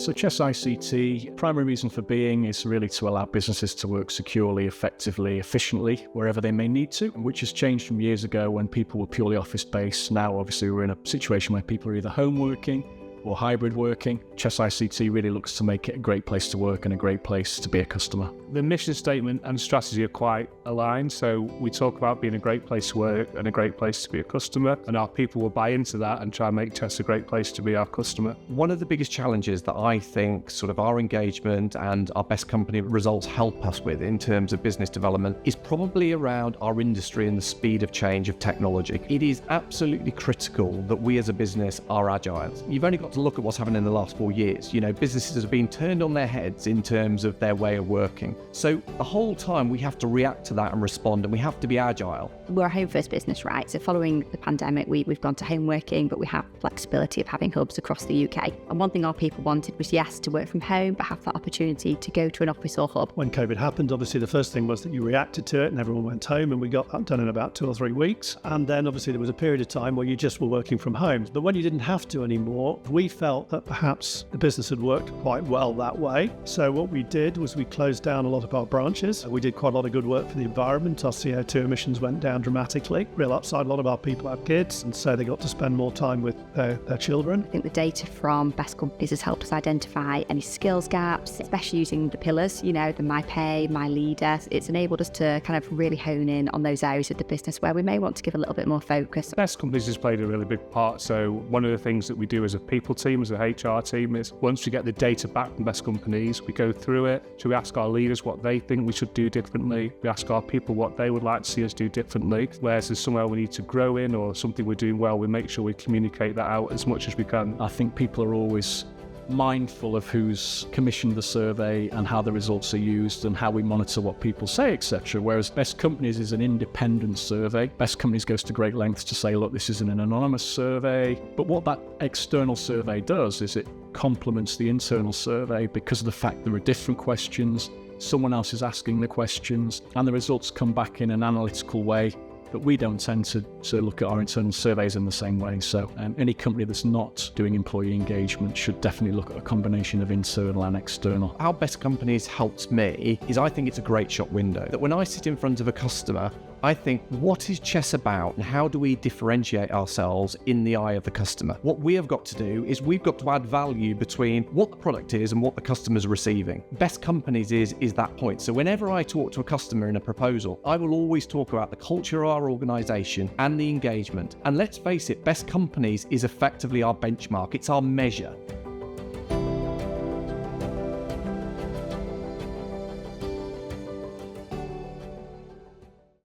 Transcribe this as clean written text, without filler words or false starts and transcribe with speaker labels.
Speaker 1: So Chess ICT, primary reason for being is really to allow businesses to work securely, effectively, efficiently, wherever they may need to, which has changed from years ago when people were purely office-based. Now, obviously, we're in a situation where people are either home working or hybrid working. Chess ICT really looks to make it a great place to work and a great place to be a customer.
Speaker 2: The mission statement and strategy are quite aligned, so we talk about being a great place to work and a great place to be a customer, and our people will buy into that and try and make Chess a great place to be our customer.
Speaker 3: One of the biggest challenges that I think sort of our engagement and our best company results help us with in terms of business development is probably around our industry and the speed of change of technology. It is absolutely critical that we as a business are agile. You've only got to look at what's happened in the last 4 years. You know, businesses have been turned on their heads in terms of their way of working. So the whole time we have to react to that and respond, and we have to be agile.
Speaker 4: We're a home first business, right? So following the pandemic, we've gone to home working, but we have flexibility of having hubs across the UK. And one thing our people wanted was, yes, to work from home, but have that opportunity to go to an office or hub.
Speaker 5: When COVID happened, obviously the first thing was that you reacted to it and everyone went home, and we got that done in about 2 or 3 weeks. And then obviously there was a period of time where you just were working from home. But when you didn't have to anymore, we felt that perhaps the business had worked quite well that way. So what we did was we closed down a lot of our branches. We did quite a lot of good work for the environment. Our CO2 emissions went down dramatically. Real upside, a lot of our people have kids, and so they got to spend more time with their children.
Speaker 4: I think the data from best companies has helped us identify any skills gaps, especially using the pillars, you know, the My Pay, My Leader. It's enabled us to kind of really hone in on those areas of the business where we may want to give a little bit more focus.
Speaker 2: Best companies has played a really big part. So one of the things that we do as a people team, as a HR team, is once we get the data back from best companies, we go through it. So we ask our leaders what they think we should do differently. We ask our people what they would like to see us do differently. Whereas there's somewhere we need to grow in or something we're doing well, we make sure we communicate that out as much as we can.
Speaker 1: I think people are always mindful of who's commissioned the survey and how the results are used and how we monitor what people say, etc. Whereas Best Companies is an independent survey. Best Companies goes to great lengths to say, look, this isn't an anonymous survey. But what that external survey does is it complements the internal survey because of the fact there are different questions, someone else is asking the questions, and the results come back in an analytical way. But we don't tend to look at our internal surveys in the same way. So any company that's not doing employee engagement should definitely look at a combination of internal and external.
Speaker 3: How Best Companies helps me is I think it's a great shop window. That when I sit in front of a customer, I think, what is Chess about and how do we differentiate ourselves in the eye of the customer? What we have got to do is we've got to add value between what the product is and what the customer's receiving. Best Companies is that point. So whenever I talk to a customer in a proposal, I will always talk about the culture of our organisation and the engagement. And let's face it, Best Companies is effectively our benchmark. It's our measure.